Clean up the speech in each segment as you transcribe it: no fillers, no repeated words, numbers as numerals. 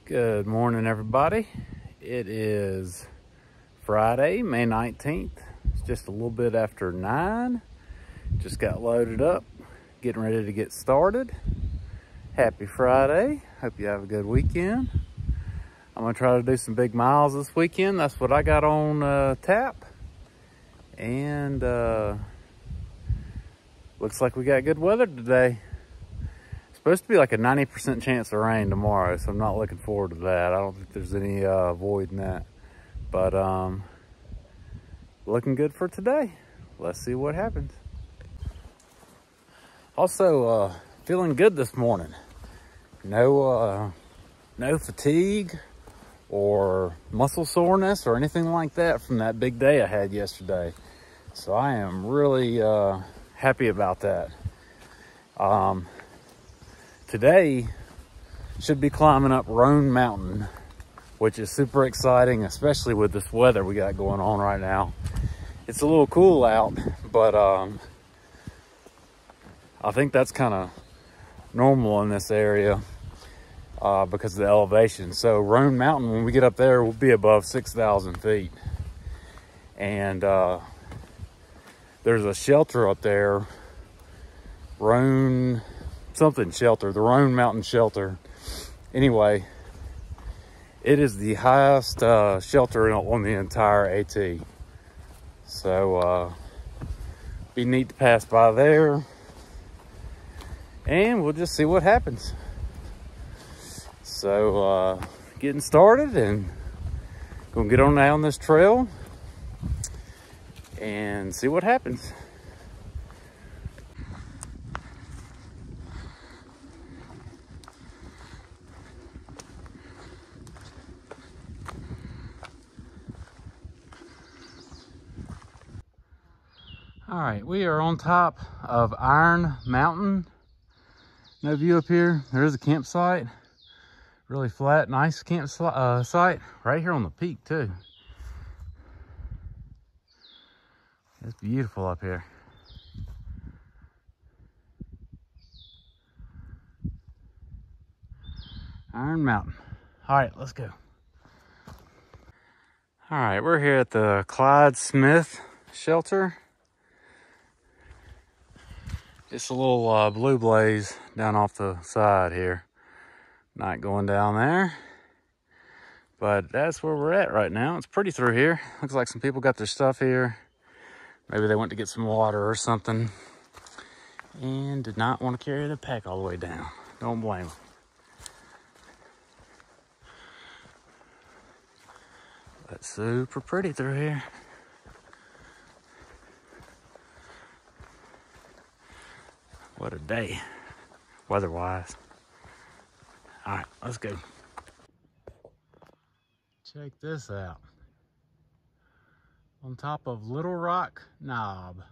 Good morning, everybody. It is Friday, May 19th. It's just a little bit after 9. Just got loaded up, getting ready to get started. Happy Friday. Hope you have a good weekend. I'm going to try to do some big miles this weekend. That's what I got on tap. And looks like we got good weather today. Supposed to be like a 90% chance of rain tomorrow, so I'm not looking forward to that. I don't think there's any void in that. But looking good for today. Let's see what happens. Also, feeling good this morning. No fatigue or muscle soreness or anything like that from that big day I had yesterday. So I am really happy about that. Today, should be climbing up Roan Mountain, which is super exciting, especially with this weather we got going on right now. It's a little cool out, but I think that's kind of normal in this area because of the elevation. So Roan Mountain, when we get up there, we'll be above 6,000 feet. And there's a shelter up there, Roan something shelter, the Roan Mountain Shelter. Anyway, it is the highest shelter on the entire AT. So be neat to pass by there, and we'll just see what happens. So getting started and gonna get on down this trail and see what happens. All right, we are on top of Iron Mountain. No view up here. There is a campsite. Really flat, nice campsite. Right here on the peak too. It's beautiful up here. Iron Mountain. All right, let's go. All right, we're here at the Clyde Smith shelter. Just a little blue blaze down off the side here. Not going down there, but that's where we're at right now. It's pretty through here. Looks like some people got their stuff here. Maybe they went to get some water or something and did not want to carry the pack all the way down. Don't blame them. But super pretty through here. What a day, weather-wise. All right, let's go. Check this out. On top of Little Rock Knob.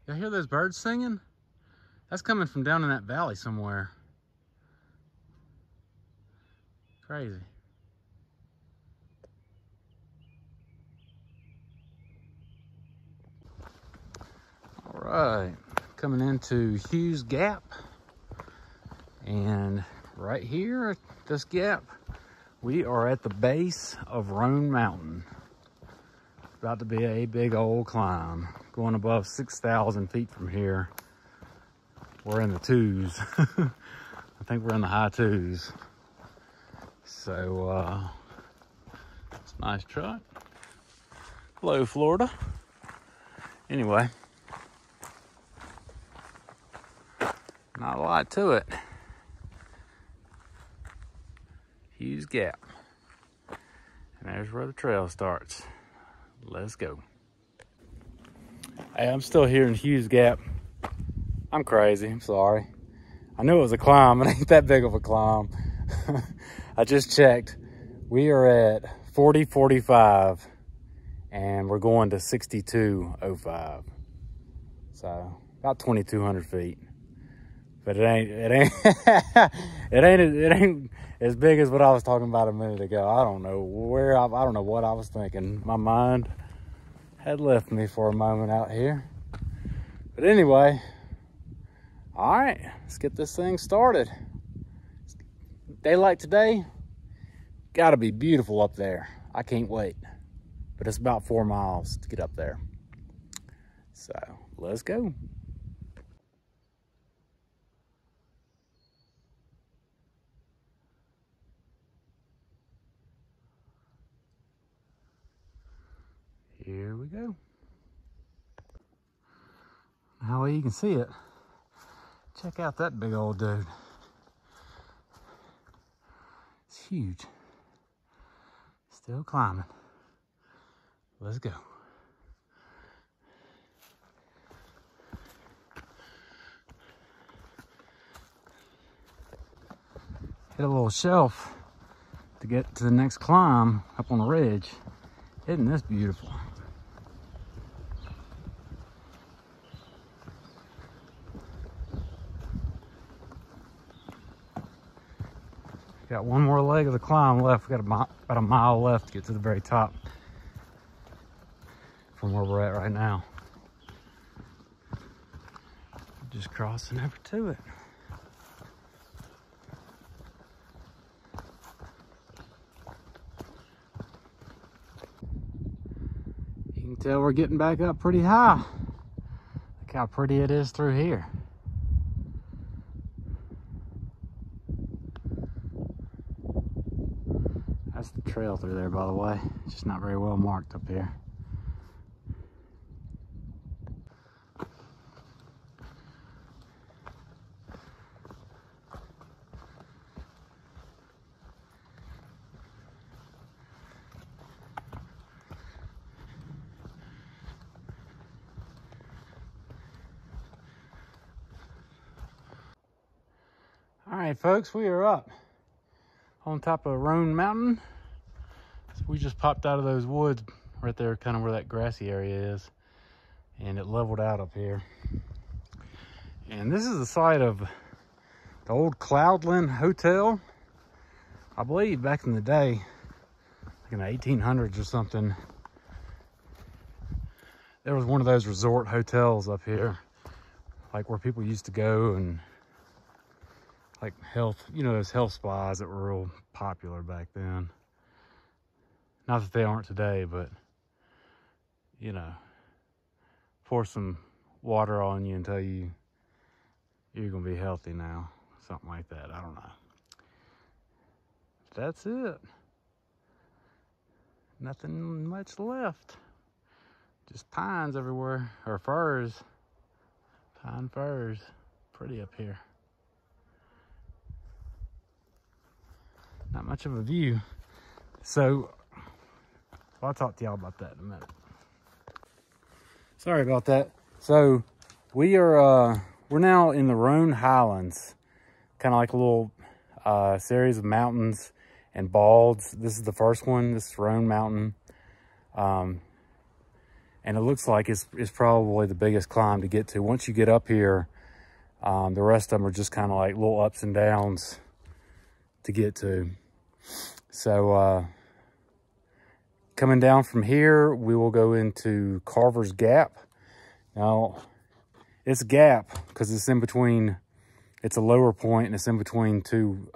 You hear those birds singing? That's coming from down in that valley somewhere. Crazy. All right, coming into Hughes Gap. And right here at this gap, we are at the base of Roan Mountain. About to be a big old climb. Going above 6,000 feet from here. We're in the twos. I think we're in the high twos. So, it's a nice truck. Hello, Florida. Anyway, not a lot to it. Hughes Gap. And there's where the trail starts. Let's go. Hey, I'm still here in Hughes Gap. I'm crazy, I'm sorry. I knew it was a climb, it ain't that big of a climb. I just checked. We are at 4045 and we're going to 6205. So about 2,200 feet. But it ain't it ain't as big as what I was talking about a minute ago. I don't know I don't know what I was thinking. My mind had left me for a moment out here. But anyway, all right, let's get this thing started. Daylight today, gotta be beautiful up there. I can't wait. But it's about 4 miles to get up there. So let's go. Here we go. How well you can see it. Check out that big old dude. It's huge. Still climbing. Let's go. Hit a little shelf to get to the next climb up on the ridge. Isn't this beautiful? Got one more leg of the climb left. We got about a mile left to get to the very top from where we're at right now. Just crossing over to it. You can tell we're getting back up pretty high. Look how pretty it is through here. That's the trail through there, by the way. It's just not very well marked up here. All right, folks, we are up on top of Roan Mountain. So we just popped out of those woods right there, kind of where that grassy area is, and it leveled out up here. And this is the site of the old Cloudland Hotel. I believe back in the day, like in the 1800s or something, there was one of those resort hotels up here, like where people used to go and like health, you know, those health spas that were real popular back then. Not that they aren't today, but you know, pour some water on you and tell you you're gonna be healthy now, something like that. I don't know. That's it. Nothing much left. Just pines everywhere, or firs. Pine firs. Pretty up here. Not much of a view. So, I'll talk to y'all about that in a minute. Sorry about that. So, we're now in the Roan Highlands. Kind of like a little series of mountains and balds. This is the first one. This is Roan Mountain. And it looks like it's probably the biggest climb to get to. Once you get up here, the rest of them are just kind of like little ups and downs to get to. So coming down from here, we will go into Carver's Gap. Now, it's a gap because it's in between, it's a lower point and it's in between two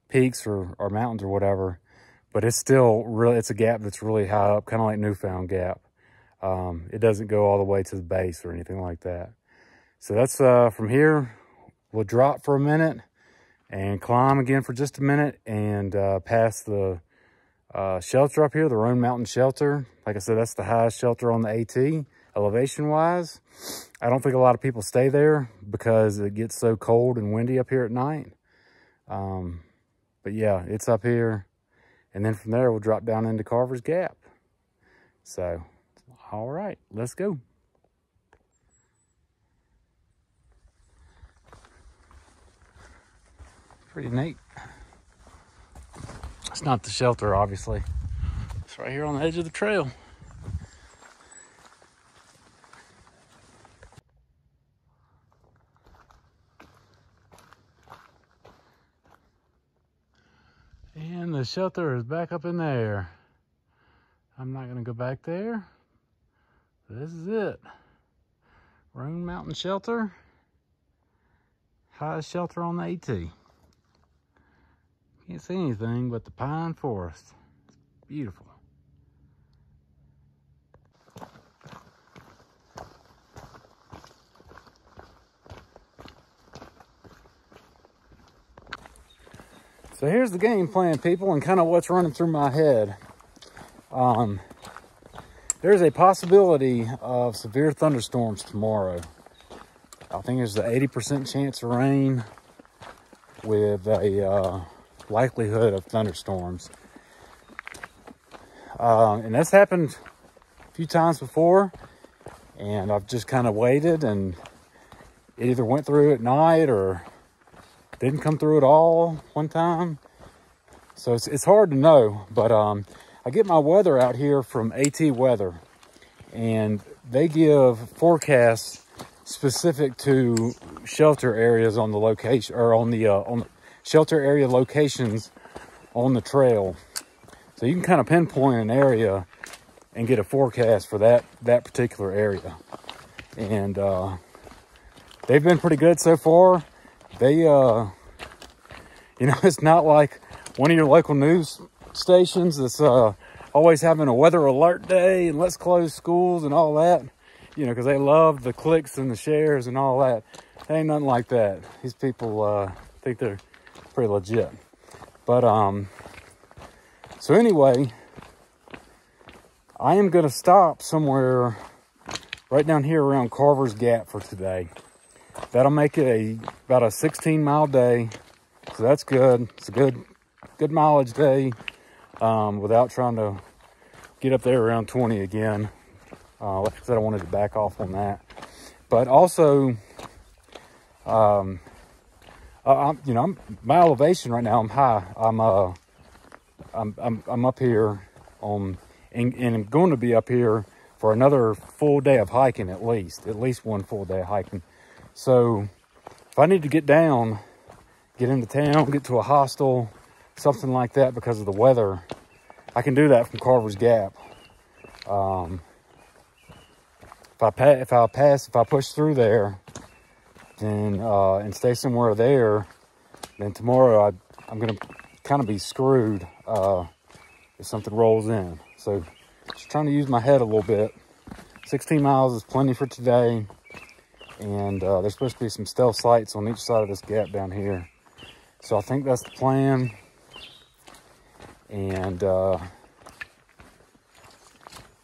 peaks or mountains or whatever. But it's still really, it's a gap that's really high up, kind of like Newfound Gap. It doesn't go all the way to the base or anything like that. So that's from here. We'll drop for a minute and climb again for just a minute and pass the shelter up here, the Roan Mountain Shelter. Like I said, that's the highest shelter on the AT, elevation-wise. I don't think a lot of people stay there because it gets so cold and windy up here at night. But yeah, it's up here. And then from there, we'll drop down into Carver's Gap. So, all right, let's go. Pretty neat. It's not the shelter, obviously. It's right here on the edge of the trail. the shelter is back up in there. I'm not gonna go back there. This is it. Roan Mountain Shelter. Highest shelter on the AT. Can't see anything but the pine forest. It's beautiful. So here's the game plan, people, and kind of what's running through my head. There's a possibility of severe thunderstorms tomorrow. I think there's an 80% chance of rain with a likelihood of thunderstorms. And that's happened a few times before, and I've just kind of waited, and it either went through at night or didn't come through at all one time. So it's hard to know, but I get my weather out here from AT Weather, and they give forecasts specific to shelter areas on the location, or on the shelter area locations on the trail. So you can kind of pinpoint an area and get a forecast for that particular area. And they've been pretty good so far. They, you know, it's not like one of your local news stations that's always having a weather alert day and let's close schools and all that, you know, because they love the clicks and the shares and all that. Ain't nothing like that. These people think they're pretty legit. But so anyway, I am going to stop somewhere right down here around Carver's Gap for today. That'll make it about a 16-mile day, so that's good. It's a good mileage day without trying to get up there around 20 again. Like I said, I wanted to back off on that. But also, you know, my elevation right now, I'm high. I'm up here on, and I'm going to be up here for another full day of hiking at least one full day of hiking. So if I need to get down, get into town, get to a hostel, something like that because of the weather, I can do that from Carver's Gap. If I push through there, then and stay somewhere there, then tomorrow I'm gonna kind of be screwed if something rolls in. So just trying to use my head a little bit. 16 miles is plenty for today. And there's supposed to be some stealth sites on each side of this gap down here. So I think that's the plan. And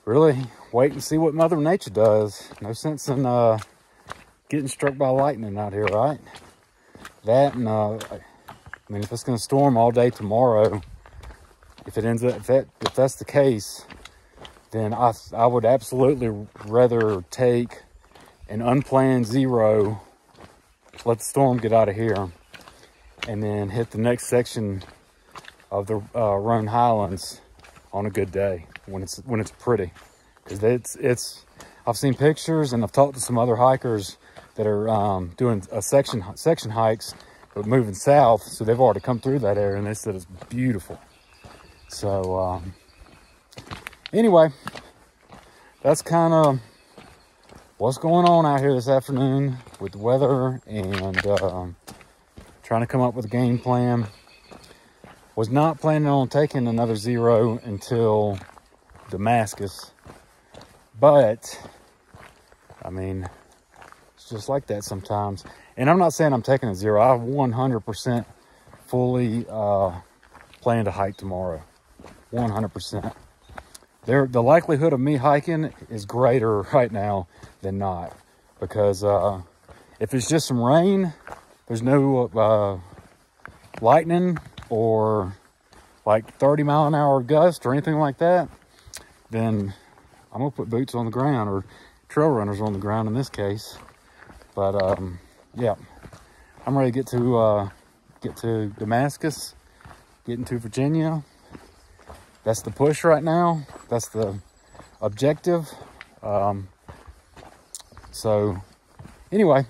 really wait and see what Mother Nature does. No sense in getting struck by lightning out here, right? That and I mean, if it's going to storm all day tomorrow, if it ends up, if that's the case, then I would absolutely rather take an unplanned zero, let the storm get out of here, and then hit the next section of the Roan Highlands on a good day when it's pretty. Because I've seen pictures and I've talked to some other hikers that are doing a section hikes, but moving south, so they've already come through that area and they said it's beautiful. So anyway, that's kind of what's going on out here this afternoon with the weather, and trying to come up with a game plan. Was not planning on taking another zero until Damascus, but I mean, it's just like that sometimes. And I'm not saying I'm taking a zero. I 100% fully plan to hike tomorrow. 100%. The likelihood of me hiking is greater right now than not, because if it's just some rain, there's no lightning or like 30-mile-an-hour gust or anything like that, then I'm gonna put boots on the ground, or trail runners on the ground in this case. But yeah, I'm ready to get to Damascus, get into Virginia. That's the push right now. That's the objective. So anyway,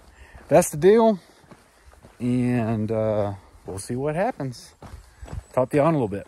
that's the deal. And we'll see what happens. Talk to you on a little bit.